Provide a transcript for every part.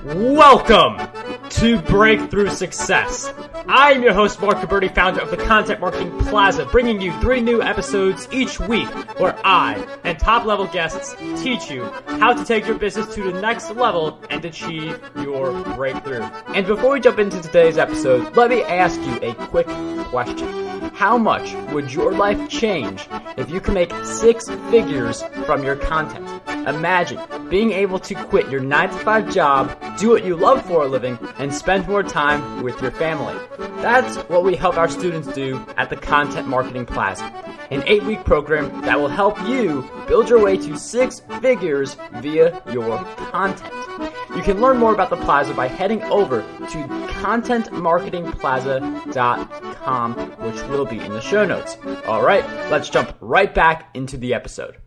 Welcome to Breakthrough Success. I'm your host, Mark Caberti, founder of the Content Marketing Plaza, bringing you 3 new episodes each week where I and top-level guests teach you how to take your business to the next level and achieve your breakthrough. And before we jump into today's episode, let me ask you a quick question. How much would your life change if you could make 6 figures from your content? Imagine being able to quit your 9-to-5 job, do what you love for a living, and spend more time with your family. That's what we help our students do at the Content Marketing Plaza, an 8-week program that will help you build your way to 6 figures via your content. You can learn more about the Plaza by heading over to contentmarketingplaza.com, which will be in the show notes. All right, let's jump right back into the episode.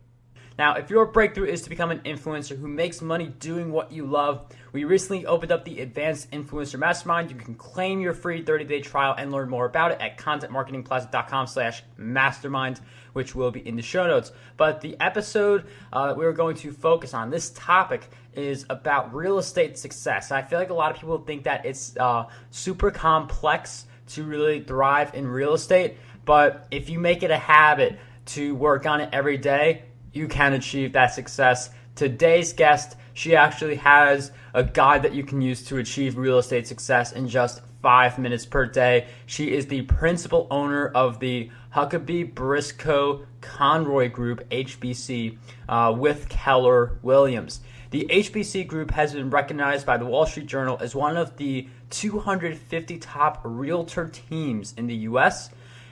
Now, if your breakthrough is to become an influencer who makes money doing what you love, we recently opened up the Advanced Influencer Mastermind. You can claim your free 30-day trial and learn more about it at contentmarketingplaza.com/mastermind, which will be in the show notes. But the episode we're going to focus on, this topic, is about real estate success. I feel like a lot of people think that it's super complex to really thrive in real estate, but if you make it a habit to work on it every day, you can achieve that success. Today's guest, she actually has a guide that you can use to achieve real estate success in just 5 minutes per day. She is the principal owner of the Huckaby Briscoe Conroy Group, HBC, with Keller Williams. The HBC Group has been recognized by the Wall Street Journal as one of the 250 top realtor teams in the U.S.,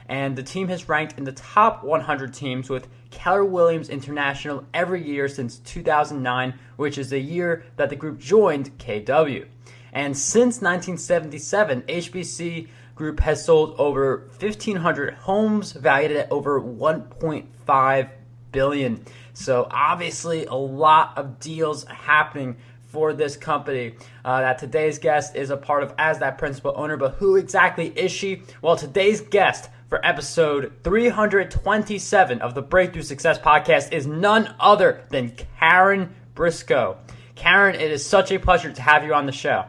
and the team has ranked in the top 100 teams with Keller Williams International every year since 2009, which is the year that the group joined KW. And since 1977, HBC Group has sold over 1,500 homes valued at over $1.5 billion. So obviously a lot of deals happening for this company that today's guest is a part of as that principal owner. But who exactly is she? Well, today's guest for episode 327 of the Breakthrough Success Podcast is none other than Karen Briscoe. Karen, it is such a pleasure to have you on the show.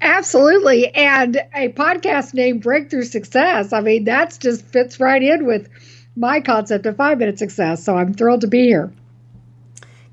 Absolutely. And a podcast named Breakthrough Success, I mean, that just fits right in with my concept of 5-minute success. So I'm thrilled to be here.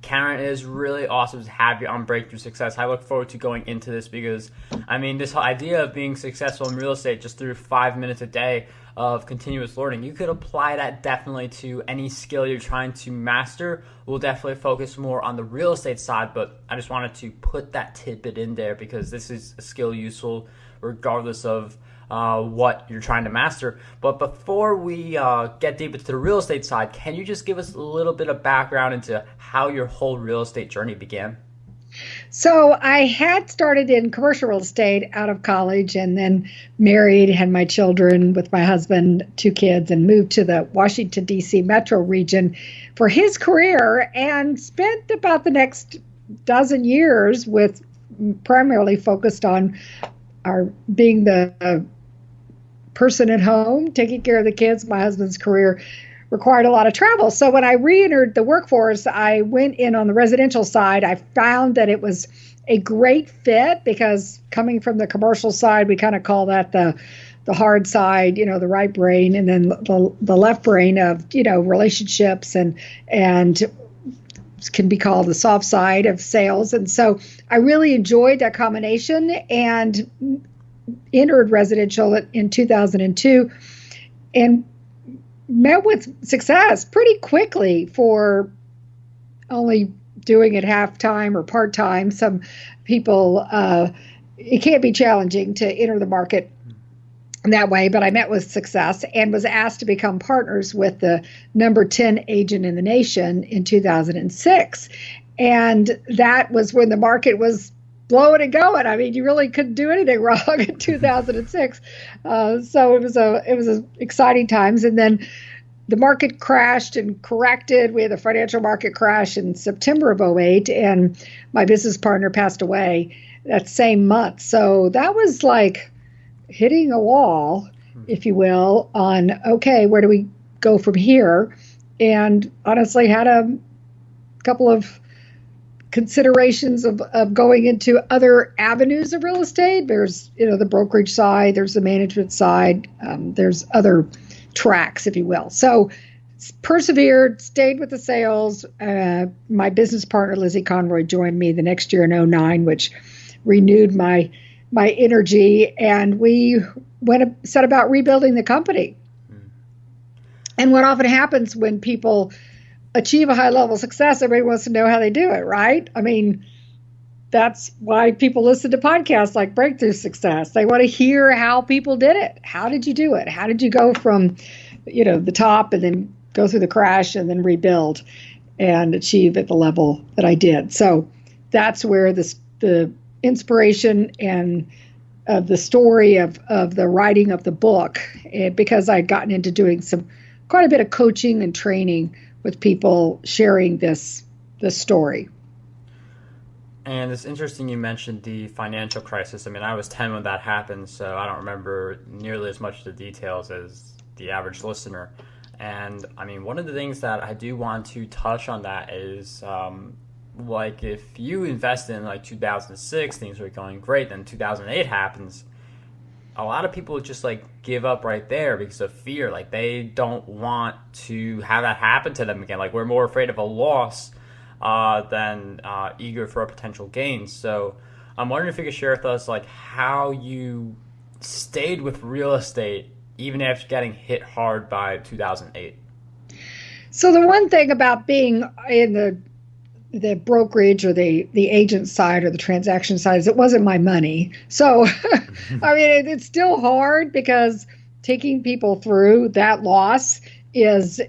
Karen, it is really awesome to have you on Breakthrough Success. I look forward to going into this because, I mean, this whole idea of being successful in real estate just through 5 minutes a day of continuous learning, you could apply that definitely to any skill you're trying to master. We'll definitely focus more on the real estate side, but I just wanted to put that tidbit in there because this is a skill useful regardless of what you're trying to master. But before we get deep into the real estate side, can you just give us a little bit of background into how your whole real estate journey began? So I had started in commercial real estate out of college and then married, had my children with my husband, 2 kids, and moved to the Washington, D.C. metro region for his career and spent about the next dozen years with primarily focused on being the person at home, taking care of the kids. My husband's career required a lot of travel. So when I re-entered the workforce, I went in on the residential side. I found that it was a great fit because coming from the commercial side, we kind of call that the hard side, you know, the right brain, and then the left brain of, you know, relationships and can be called the soft side of sales. And so I really enjoyed that combination and entered residential in 2002 and met with success pretty quickly for only doing it half-time or part-time. Some people, it can be challenging to enter the market that way, but I met with success and was asked to become partners with the number 10 agent in the nation in 2006. And that was when the market was blowing and going. I mean, you really couldn't do anything wrong in 2006. So it was exciting times. And then the market crashed and corrected. We had the financial market crash in September of '08, and my business partner passed away that same month. So that was like hitting a wall, if you will, on, okay, where do we go from here? And honestly, had a couple of considerations of going into other avenues of real estate. There's, the brokerage side, there's the management side, there's other tracks, if you will. So persevered, stayed with the sales. My business partner, Lizzie Conroy, joined me the next year in '09, which renewed my energy. And we set about rebuilding the company. And what often happens when people achieve a high level of success, everybody wants to know how they do it, right? I mean, that's why people listen to podcasts like Breakthrough Success. They want to hear how people did it. How did you do it? How did you go from, the top and then go through the crash and then rebuild and achieve at the level that I did? So that's where the inspiration and the story of the writing of the book, because I'd gotten into doing quite a bit of coaching and training with people sharing this story. And it's interesting you mentioned the financial crisis. I mean, I was 10 when that happened, so I don't remember nearly as much of the details as the average listener. And I mean, one of the things that I do want to touch on that is, like, if you invested in like 2006, things were going great, then 2008 happens. A lot of people just like give up right there because of fear. Like, they don't want to have that happen to them again. Like, we're more afraid of a loss than eager for a potential gain. So I'm wondering if you could share with us like how you stayed with real estate even after getting hit hard by 2008. So the one thing about being in the brokerage or the agent side or the transaction side is it wasn't my money. So, I mean, it's still hard because taking people through that loss is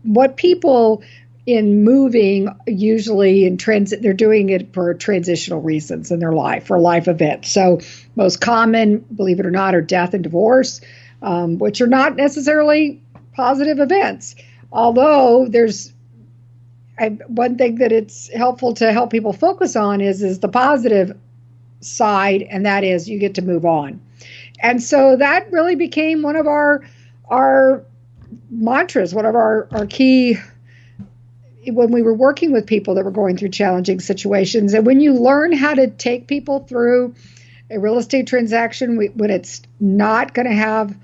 what people in moving usually in transit, they're doing it for transitional reasons in their life, for life events. So most common, believe it or not, are death and divorce, which are not necessarily positive events. Although one thing that it's helpful to help people focus on is the positive side, and that is you get to move on. And so that really became one of our mantras, one of our key, when we were working with people that were going through challenging situations. And when you learn how to take people through a real estate transaction when it's not going to have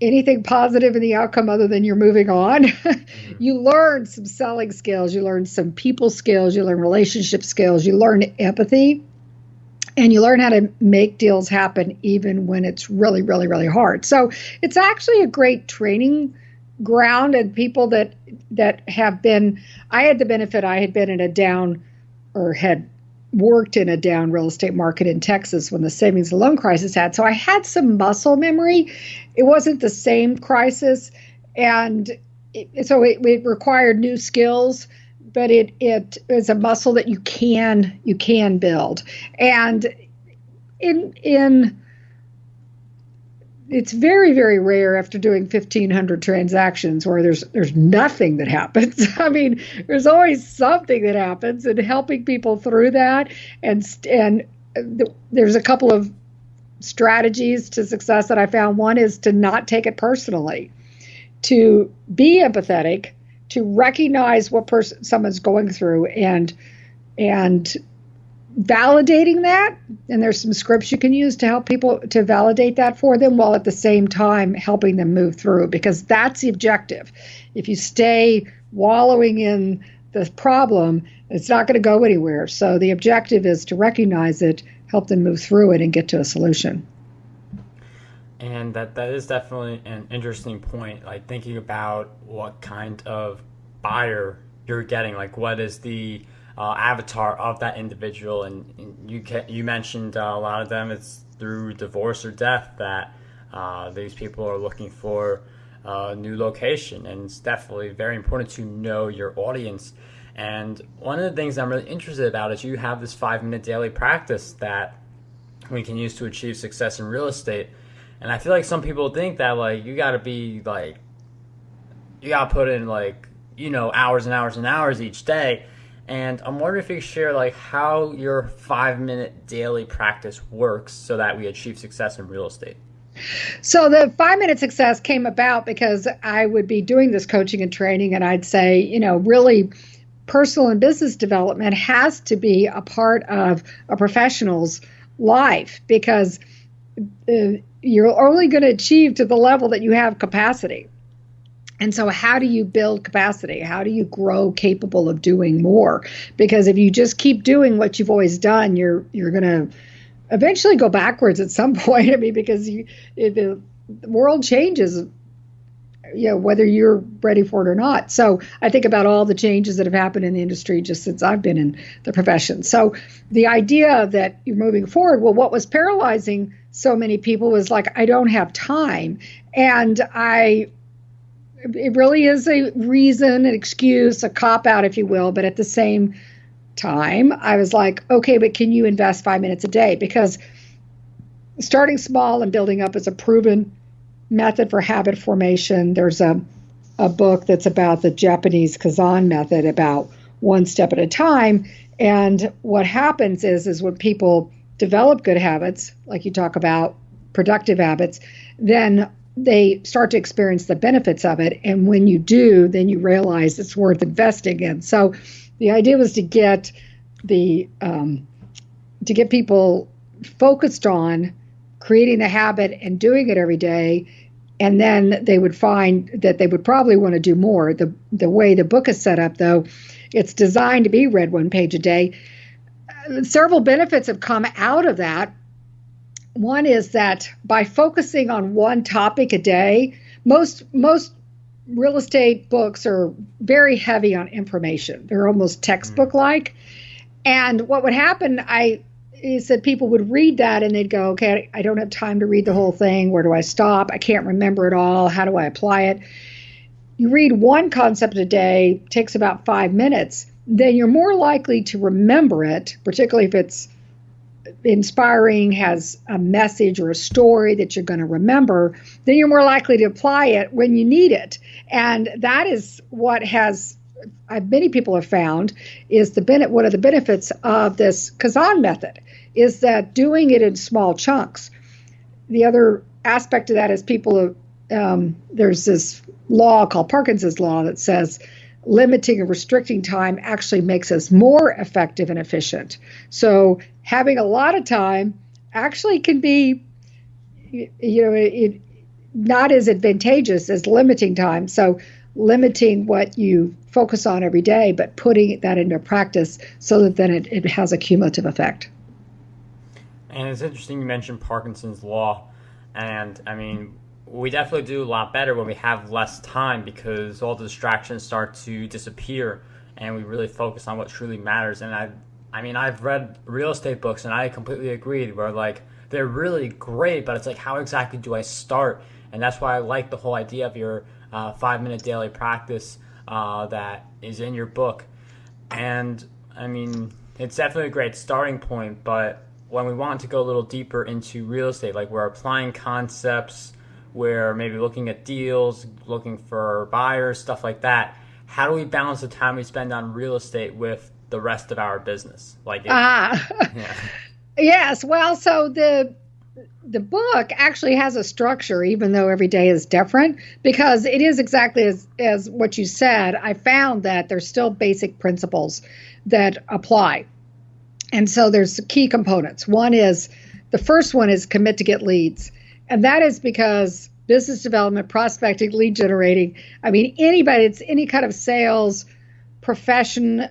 anything positive in the outcome other than you're moving on, you learn some selling skills, you learn some people skills, you learn relationship skills, you learn empathy, and you learn how to make deals happen even when it's really, really, really hard. So it's actually a great training ground, and people that have been, I had the benefit, I had been in a down or had worked in a down real estate market in Texas when the savings and loan crisis had. So I had some muscle memory. It wasn't the same crisis, and so it required new skills, but it is a muscle that you can build. And it's very, very rare after doing 1,500 transactions where there's nothing that happens. I mean, there's always something that happens, and helping people through that. And there's a couple of strategies to success that I found. One is to not take it personally, to be empathetic, to recognize what someone's going through, and validating that. And there's some scripts you can use to help people to validate that for them, while at the same time helping them move through, because that's the objective. If you stay wallowing in the problem, it's not going to go anywhere. So the objective is to recognize it, help them move through it, and get to a solution. And that is definitely an interesting point, like thinking about what kind of buyer you're getting, like what is the avatar of that individual. And you mentioned a lot of them, it's through divorce or death that these people are looking for a new location. And it's definitely very important to know your audience. And one of the things I'm really interested about is you have this 5-minute daily practice that we can use to achieve success in real estate. And I feel like some people think that like you got to put in like, hours and hours and hours each day. And I'm wondering if you could share like how your 5-minute daily practice works so that we achieve success in real estate. So the 5-minute success came about because I would be doing this coaching and training, and I'd say, really personal and business development has to be a part of a professional's life, because you're only going to achieve to the level that you have capacity. And so how do you build capacity? How do you grow capable of doing more? Because if you just keep doing what you've always done, you're going to eventually go backwards at some point. I mean, because the world changes, whether you're ready for it or not. So I think about all the changes that have happened in the industry just since I've been in the profession. So the idea that you're moving forward, well, what was paralyzing so many people was like, I don't have time. And it really is a reason, an excuse, a cop-out, if you will. But at the same time, I was like, okay, but can you invest 5 minutes a day? Because starting small and building up is a proven method for habit formation. There's a book that's about the Japanese Kaizen method, about one step at a time. And what happens is when people develop good habits, like you talk about productive habits, then they start to experience the benefits of it. And when you do, then you realize it's worth investing in. So the idea was to get people focused on creating the habit and doing it every day. And then they would find that they would probably want to do more. The way the book is set up, though, it's designed to be read 1 page a day. Several benefits have come out of that. One is that by focusing on one topic a day, most real estate books are very heavy on information. They're almost textbook-like. And what would happen, is that people would read that and they'd go, okay, I don't have time to read the whole thing. Where do I stop? I can't remember it all. How do I apply it? You read one concept a day, takes about 5 minutes, then you're more likely to remember it, particularly if it's inspiring, has a message or a story that you're going to remember, then you're more likely to apply it when you need it. And that is what many people have found is one of the benefits of this Kaizen method is that doing it in small chunks. The other aspect of that is there's this law called Parkinsons Law that says limiting and restricting time actually makes us more effective and efficient. So having a lot of time actually can be, not as advantageous as limiting time. So limiting what you focus on every day, but putting that into practice so that then it has a cumulative effect. And it's interesting you mentioned Parkinson's Law. And I mean, we definitely do a lot better when we have less time because all the distractions start to disappear and we really focus on what truly matters. And I've read real estate books and I completely agree where like they're really great, but it's like, how exactly do I start? And that's why I like the whole idea of your 5-minute daily practice that is in your book. And I mean, it's definitely a great starting point, but when we want to go a little deeper into real estate, like we're applying concepts, we're maybe looking at deals, looking for buyers, stuff like that, how do we balance the time we spend on real estate with the rest of our business? Yes. Well, so the book actually has a structure, even though every day is different, because it is exactly as what you said. I found that there's still basic principles that apply. And so there's key components. The first one is commit to get leads. And that is because business development, prospecting, lead generating, I mean, anybody, it's any kind of sales profession,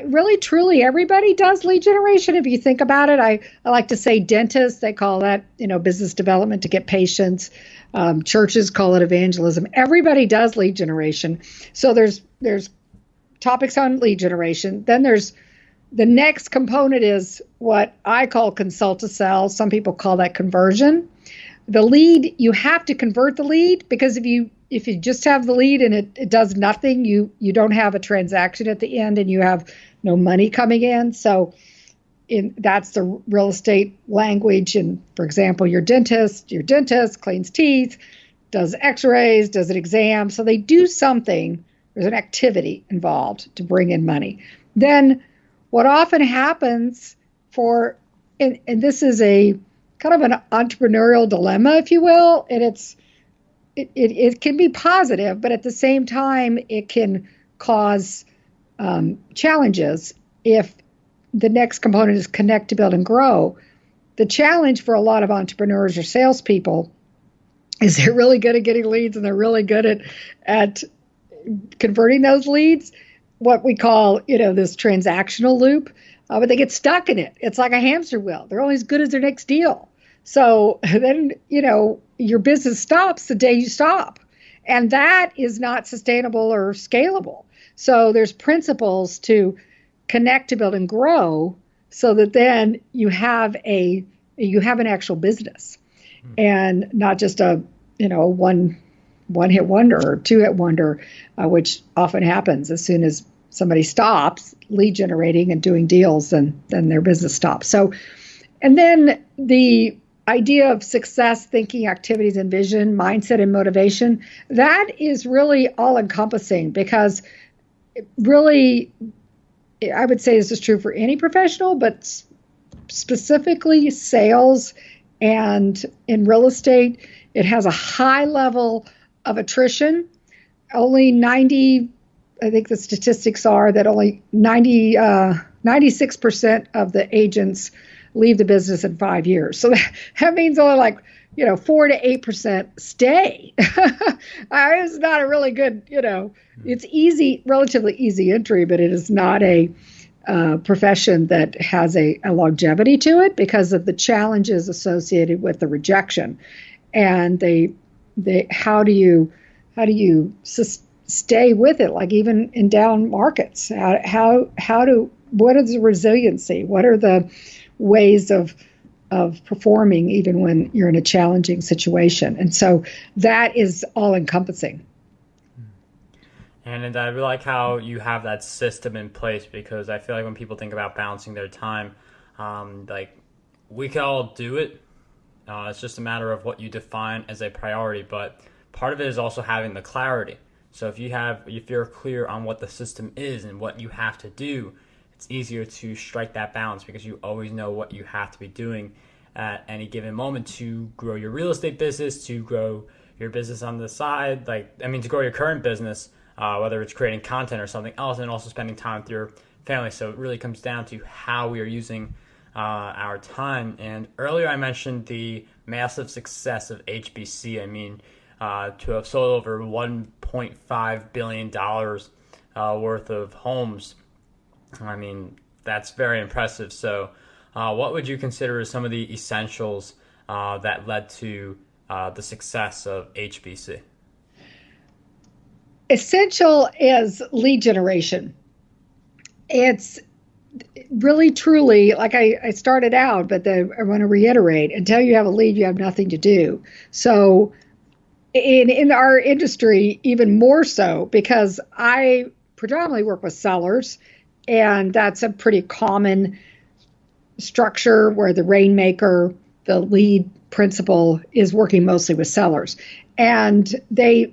really, truly, everybody does lead generation. If you think about it, I like to say dentists, they call that, business development to get patients. Churches call it evangelism. Everybody does lead generation. So there's topics on lead generation. Then there's the next component is what I call consult to sell. Some people call that conversion. The lead, you have to convert the lead, because if you just have the lead and it does nothing, you don't have a transaction at the end and you have no money coming in. So that's the real estate language. And for example, your dentist cleans teeth, does x-rays, does an exam. So they do something. There's an activity involved to bring in money. Then what often happens and this is a kind of an entrepreneurial dilemma, if you will, and it can be positive, but at the same time, it can cause challenges. If the next component is connect, to build, and grow, the challenge for a lot of entrepreneurs or salespeople is they're really good at getting leads and they're really good at converting those leads, what we call, this transactional loop, but they get stuck in it. It's like a hamster wheel. They're only as good as their next deal. So then, your business stops the day you stop. And that is not sustainable or scalable. So there's principles to connect, to build, and grow so that then you have an actual business and not just a one-hit wonder or two-hit wonder, which often happens as soon as somebody stops lead generating and doing deals, and then their business stops. So, and then the idea of success, thinking, activities, and vision, mindset, and motivation, that is really all-encompassing, because really, I would say this is true for any professional, but specifically sales and in real estate, it has a high level of attrition. Only 90, I think the statistics are that only 96% of the agents leave the business in 5 years. So that means only 4 to 8% stay. It's not a really good, it's easy, relatively easy entry, but it is not a profession that has a longevity to it because of the challenges associated with the rejection. And how do you stay with it? Like even in down markets, what is the resiliency? What are the ways of performing even when you're in a challenging situation? And so that is all encompassing. And I really like how you have that system in place, because I feel like when people think about balancing their time, we can all do it. It's just a matter of what you define as a priority, but part of it is also having the clarity. So if you're clear on what the system is and what you have to do, it's easier to strike that balance because you always know what you have to be doing at any given moment to grow your real estate business, to grow your business on the side, to grow your current business, whether it's creating content or something else, and also spending time with your family. So it really comes down to how we are using our time. And earlier I mentioned the massive success of HBC. To have sold over $1.5 billion worth of homes, that's very impressive. So what would you consider as some of the essentials that led to the success of HBC? Essential is lead generation. It's really, truly, like I started out, but I want to reiterate, until you have a lead, you have nothing to do. So in our industry, even more so, because I predominantly work with sellers, and that's a pretty common structure where the rainmaker, the lead principal, is working mostly with sellers. And a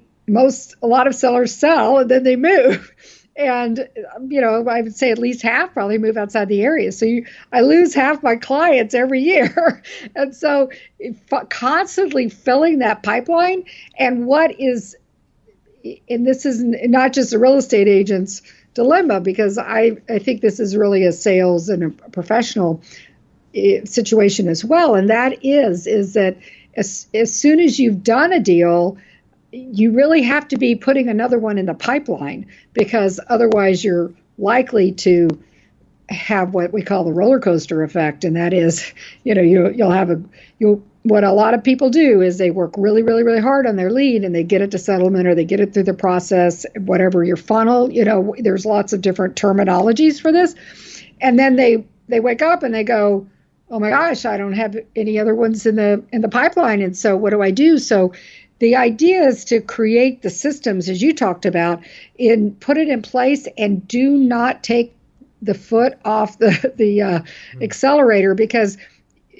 lot of sellers sell and then they move. And, I would say at least half probably move outside the area. So I lose half my clients every year. And so constantly filling that pipeline. And this is not just a real estate agent's dilemma, because I think this is really a sales and a professional situation as well. And that is that as soon as you've done a deal, you really have to be putting another one in the pipeline, because otherwise you're likely to have what we call the roller coaster effect. And that is, what a lot of people do is they work really, really, really hard on their lead, and they get it to settlement, or they get it through the process, whatever your funnel, there's lots of different terminologies for this. And then they wake up and they go, oh my gosh, I don't have any other ones in the pipeline. And so what do I do? So the idea is to create the systems, as you talked about, put it in place, and do not take the foot off the accelerator, because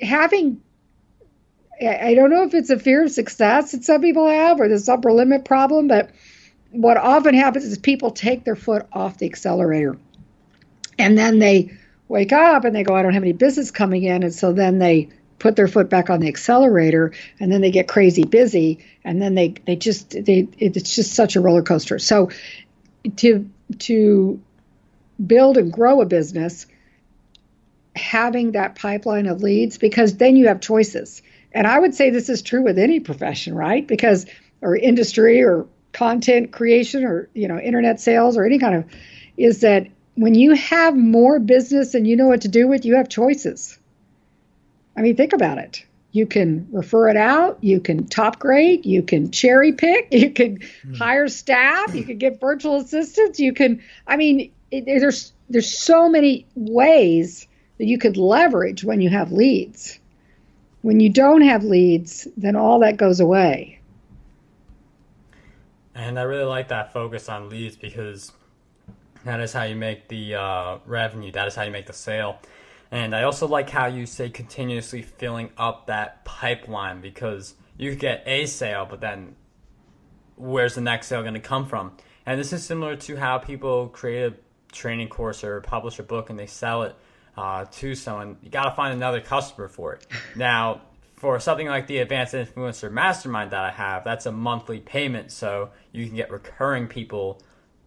I don't know if it's a fear of success that some people have, or this upper limit problem, but what often happens is people take their foot off the accelerator, and then they wake up and they go, I don't have any business coming in. And so then they put their foot back on the accelerator, and then they get crazy busy, and then it's just such a roller coaster. So to build and grow a business, having that pipeline of leads, because then you have choices. And I would say this is true with any profession, right? Because, or industry or content creation or, internet sales or any kind of, is that when you have more business and you know what to do with, you have choices. I mean, think about it. You can refer it out. You can top grade. You can cherry pick. You can hire staff. You can get virtual assistants. You can, there's so many ways that you could leverage when you have leads. When you don't have leads, then all that goes away. And I really like that focus on leads, because that is how you make the revenue. That is how you make the sale. And I also like how you say continuously filling up that pipeline, because you could get a sale, but then where's the next sale going to come from? And this is similar to how people create a training course or publish a book and they sell it to someone. You got to find another customer for it. Now, for something like the Advanced Influencer Mastermind that I have, that's a monthly payment, so you can get recurring people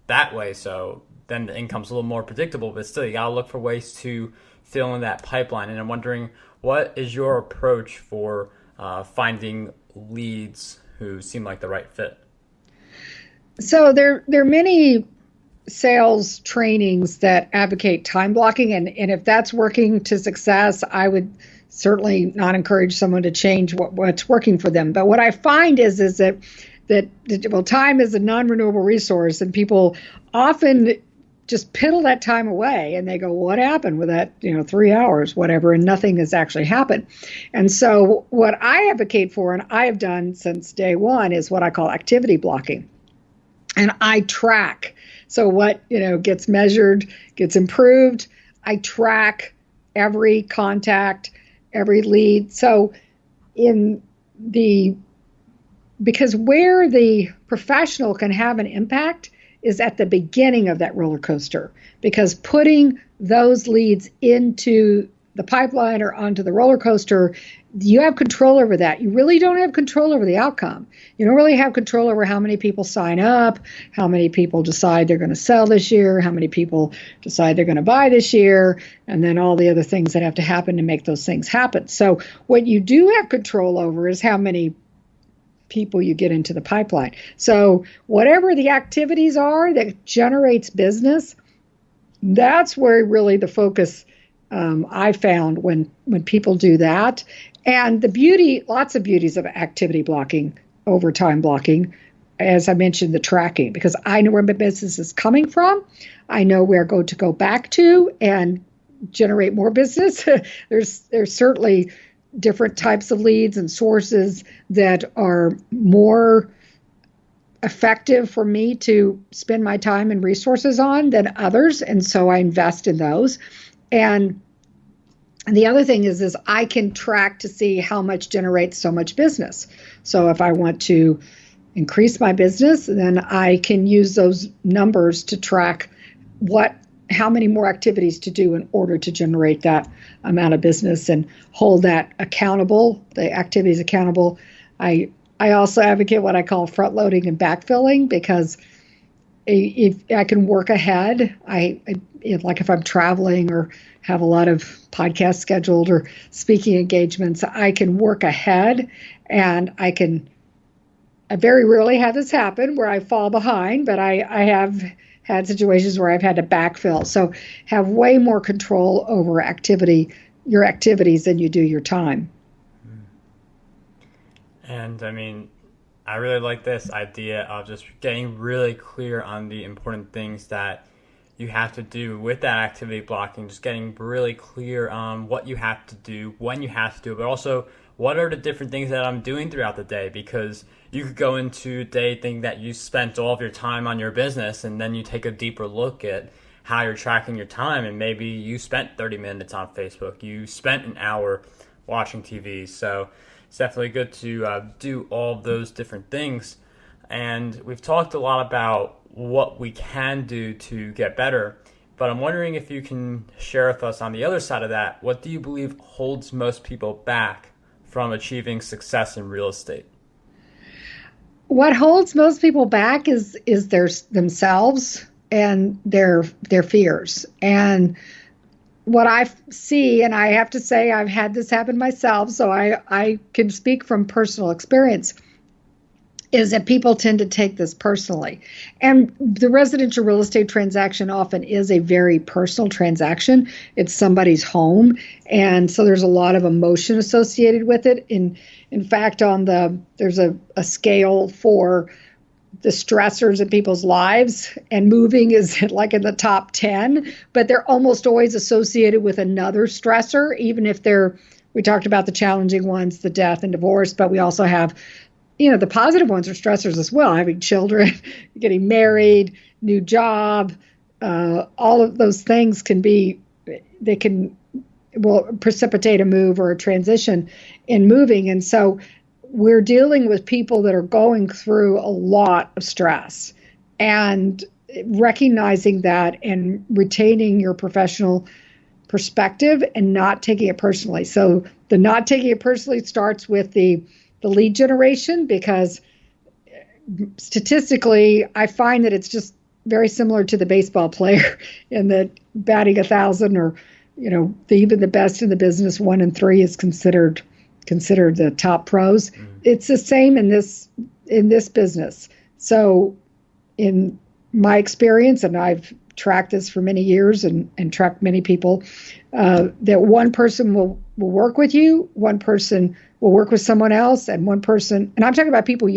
that way. So then the income's a little more predictable, but still you got to look for ways to fill in that pipeline. And I'm wondering, what is your approach for finding leads who seem like the right fit? So there are many sales trainings that advocate time blocking, and if that's working to success, I would certainly not encourage someone to change what's working for them. But what I find is that time is a non-renewable resource, and people often just piddle that time away, and they go, what happened with that 3 hours, whatever, and nothing has actually happened. And so what I advocate for, and I have done since day one, is what I call activity blocking. And I track. So what gets measured gets improved. I track every contact, every lead. So because where the professional can have an impact is at the beginning of that roller coaster, because putting those leads into the pipeline or onto the roller coaster, you have control over that. You really don't have control over the outcome. You don't really have control over how many people sign up, how many people decide they're going to sell this year, how many people decide they're going to buy this year, and then all the other things that have to happen to make those things happen. So what you do have control over is how many people you get into the pipeline. So whatever the activities are that generates business, that's where really the focus I found when people do that. And lots of beauties of activity blocking over time blocking, as I mentioned, the tracking, because I know where my business is coming from. I know where to go back to and generate more business. There's certainly different types of leads and sources that are more effective for me to spend my time and resources on than others. And so I invest in those. And the other thing is I can track to see how much generates so much business. So if I want to increase my business, then I can use those numbers to track how many more activities to do in order to generate that amount of business and hold that accountable, the activities accountable. I also advocate what I call front loading and backfilling, because if I can work ahead, like if I'm traveling or have a lot of podcasts scheduled or speaking engagements, I can work ahead, and I very rarely have this happen where I fall behind, but I have had situations where I've had to backfill. So have way more control over your activities than you do your time. And I really like this idea of just getting really clear on the important things that you have to do with that activity blocking, just getting really clear on what you have to do, when you have to do it, but also what are the different things that I'm doing throughout the day, because you could go into a day thinking that you spent all of your time on your business, and then you take a deeper look at how you're tracking your time, and maybe you spent 30 minutes on Facebook, you spent an hour watching TV. So it's definitely good to do all of those different things. And we've talked a lot about what we can do to get better, but I'm wondering if you can share with us on the other side of that, what do you believe holds most people back from achieving success in real estate? What holds most people back is themselves and their fears. And what I see, and I have to say I've had this happen myself, so I can speak from personal experience, is that people tend to take this personally. And the residential real estate transaction often is a very personal transaction. It's somebody's home. And so there's a lot of emotion associated with it. In fact, there's a scale for the stressors in people's lives, and moving is like in the top 10, but they're almost always associated with another stressor, even if we talked about the challenging ones, the death and divorce, but we also have, the positive ones are stressors as well. Having children, getting married, new job, all of those things will precipitate a move or a transition in moving. And so we're dealing with people that are going through a lot of stress, and recognizing that and retaining your professional perspective and not taking it personally. So the not taking it personally starts with the lead generation, because statistically, I find that it's just very similar to the baseball player in the batting 1,000, or, even the best in the business, 1 in 3 is considered the top pros. It's the same in this business. So in my experience, and I've tracked this for many years and tracked many people, that one person will work with you, one person will work with someone else, and one person, and I'm talking about people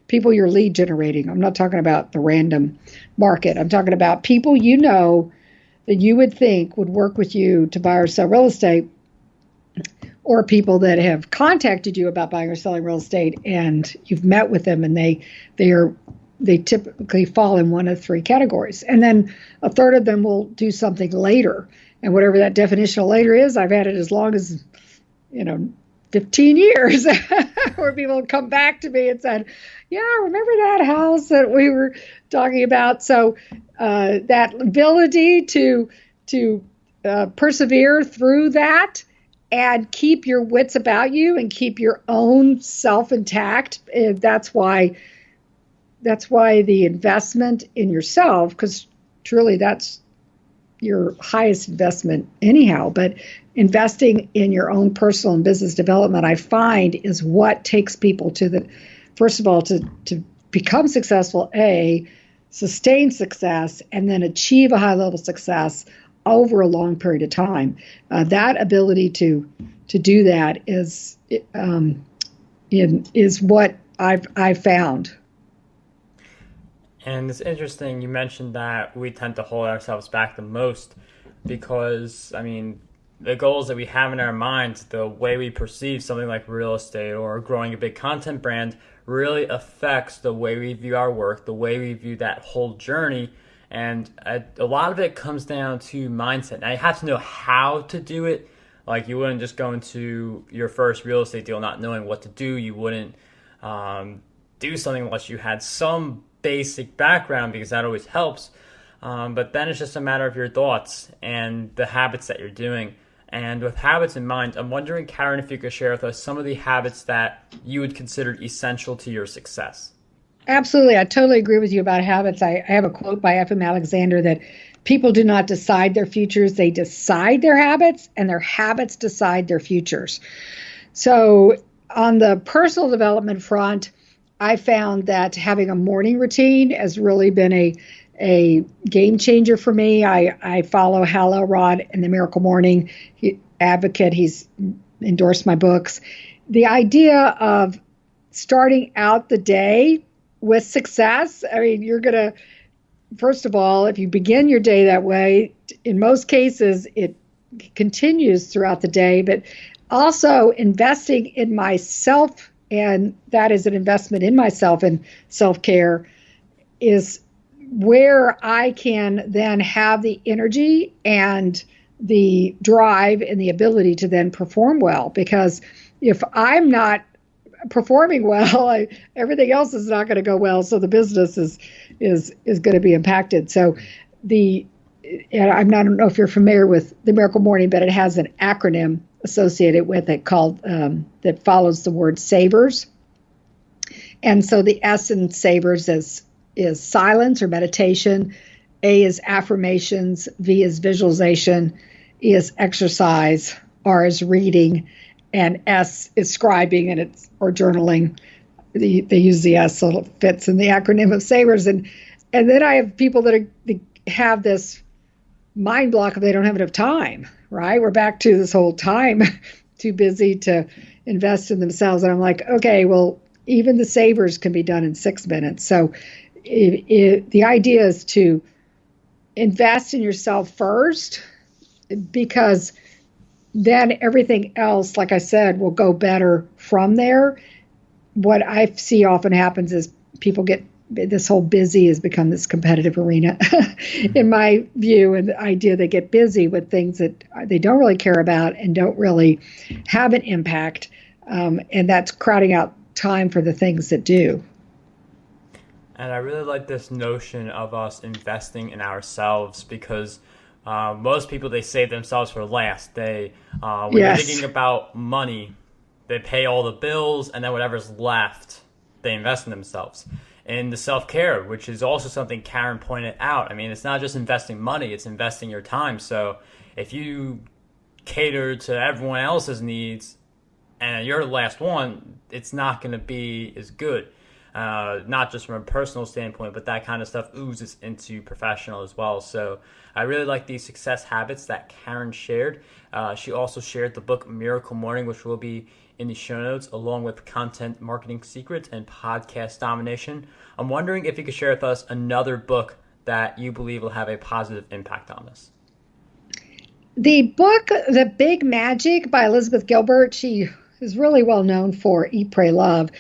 people you're lead generating. I'm not talking about the random market. I'm talking about people that you would think would work with you to buy or sell real estate, or people that have contacted you about buying or selling real estate, and you've met with them, and they typically fall in one of 3 categories. And then a third of them will do something later. And whatever that definition of later is, I've had it as long as, 15 years, where people come back to me and said, yeah, remember that house that we were talking about? So that ability to persevere through that and keep your wits about you and keep your own self intact. That's why the investment in yourself, because truly that's your highest investment anyhow, but investing in your own personal and business development, I find, is what takes people first of all, to become successful, sustain success, and then achieve a high level of success over a long period of time. That ability to do that is what I've found. And it's interesting you mentioned that we tend to hold ourselves back the most because, the goals that we have in our minds, the way we perceive something like real estate or growing a big content brand really affects the way we view our work, the way we view that whole journey. And a lot of it comes down to mindset. Now, you have to know how to do it. Like, you wouldn't just go into your first real estate deal not knowing what to do. You wouldn't do something unless you had some basic background, because that always helps. But then it's just a matter of your thoughts and the habits that you're doing. And with habits in mind, I'm wondering, Karen, if you could share with us some of the habits that you would consider essential to your success. Absolutely. I totally agree with you about habits. I have a quote by F.M. Alexander that people do not decide their futures. They decide their habits, and their habits decide their futures. So on the personal development front, I found that having a morning routine has really been a game changer for me. I follow Hal Elrod and the Miracle Morning Advocate. He's endorsed my books. The idea of starting out the day with success. You're going to, first of all, if you begin your day that way, in most cases, it continues throughout the day, but also investing in myself, and that is an investment in myself, and self-care is where I can then have the energy and the drive and the ability to then perform well. Because if I'm not performing well, everything else is not going to go well. So the business is going to be impacted. So I don't know if you're familiar with the Miracle Morning, but it has an acronym associated with it called that follows the word SAVERS. And so the S in SAVERS is silence or meditation. A is affirmations, V is visualization, E is exercise, R is reading, and S is scribing or journaling. They use the S so it fits in the acronym of SAVERS. And then I have people that have this mind block if they don't have enough time, right? We're back to this whole time, too busy to invest in themselves. And I'm like, okay, well, even the SAVERS can be done in 6 minutes. So the idea is to invest in yourself first, because then everything else, like I said, will go better from there. What I see often happens is people get this whole busy has become this competitive arena in my view, and the idea they get busy with things that they don't really care about and don't really have an impact, and that's crowding out time for the things that do. And I really like this notion of us investing in ourselves, because most people, they save themselves for last. When you're thinking about money, they pay all the bills, and then whatever's left, they invest in themselves. And the self-care, which is also something Karen pointed out. I mean, it's not just investing money, it's investing your time. So if you cater to everyone else's needs and you're the last one, it's not going to be as good. Not just from a personal standpoint, but that kind of stuff oozes into professional as well. So I really like these success habits that Karen shared. She also shared the book Miracle Morning, which will be in the show notes, along with content marketing secrets and podcast domination. I'm wondering if you could share with us another book that you believe will have a positive impact on this. The book, The Big Magic by Elizabeth Gilbert, she is really well known for Eat, Pray, Love.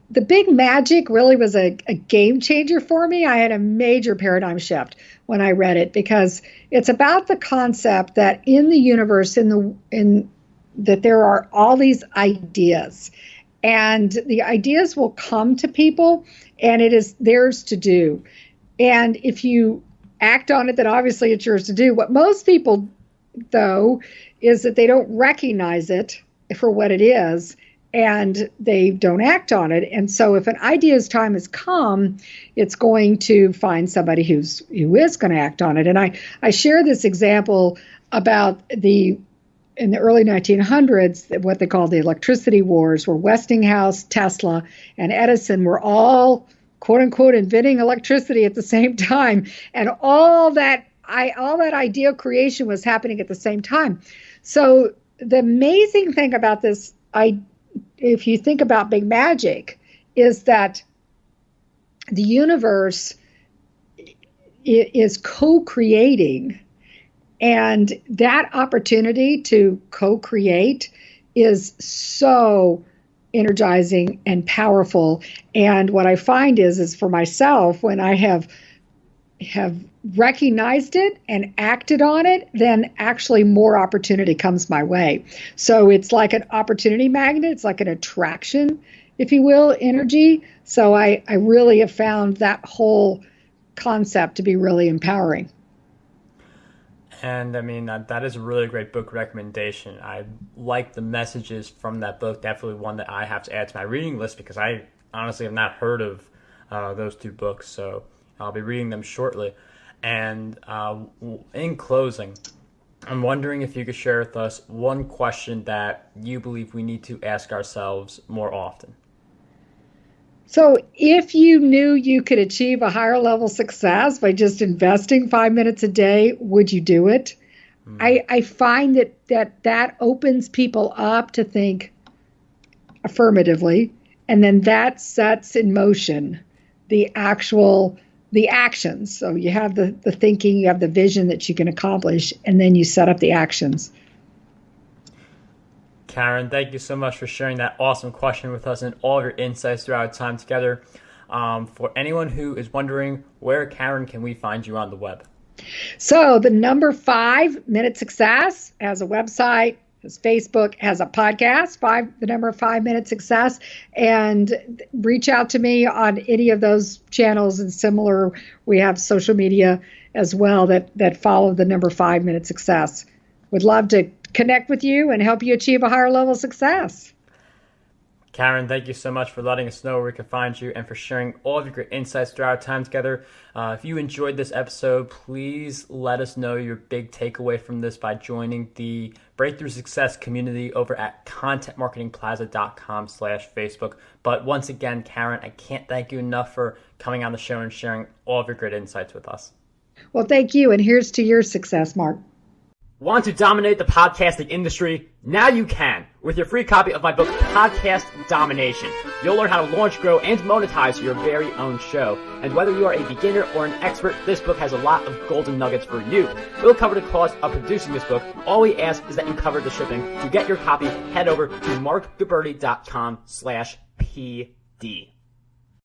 The Big Magic really was a game changer for me. I had a major paradigm shift when I read it, because it's about the concept that in the universe, that there are all these ideas, and the ideas will come to people, and it is theirs to do. And if you act on it, then obviously it's yours to do. What most people, though, is that they don't recognize it for what it is, and they don't act on it. And so if an idea's time has come, it's going to find somebody who is going to act on it. And I share this example about in the early 1900s, what they call the electricity wars, where Westinghouse, Tesla, and Edison were all, quote unquote, inventing electricity at the same time. And all that idea creation was happening at the same time. So the amazing thing about this, if you think about Big Magic, is that the universe is co-creating. And that opportunity to co-create is so energizing and powerful. And what I find is for myself, when I have recognized it and acted on it, then actually more opportunity comes my way. So it's like an opportunity magnet. It's like an attraction, if you will, energy. So I really have found that whole concept to be really empowering. And I mean, that is a really great book recommendation. I like the messages from that book. Definitely one that I have to add to my reading list, because I honestly have not heard of those two books. So I'll be reading them shortly. And in closing, I'm wondering if you could share with us one question that you believe we need to ask ourselves more often. So if you knew you could achieve a higher level success by just investing 5 minutes a day, would you do it? I find that opens people up to think affirmatively, and then that sets in motion the actions. So you have the thinking, you have the vision that you can accomplish, and then you set up the actions. Karen, thank you so much for sharing that awesome question with us and all of your insights throughout our time together. For anyone who is wondering, where, Karen, can we find you on the web? So the number 5 Minute Success has a website, has Facebook, has a podcast, the number 5 Minute Success, and reach out to me on any of those channels. And similar, we have social media as well that follow the number 5 Minute Success. Would love to connect with you and help you achieve a higher level of success. Karen, thank you so much for letting us know where we can find you and for sharing all of your great insights throughout our time together. If you enjoyed this episode, please let us know your big takeaway from this by joining the Breakthrough Success community over at contentmarketingplaza.com/Facebook. But once again, Karen, I can't thank you enough for coming on the show and sharing all of your great insights with us. Well, thank you, and here's to your success, Mark. Want to dominate the podcasting industry? Now you can with your free copy of my book, Podcast Domination. You'll learn how to launch, grow, and monetize your very own show. And whether you are a beginner or an expert, this book has a lot of golden nuggets for you. We'll cover the cost of producing this book. All we ask is that you cover the shipping. To get your copy, head over to markguberti.com/PD.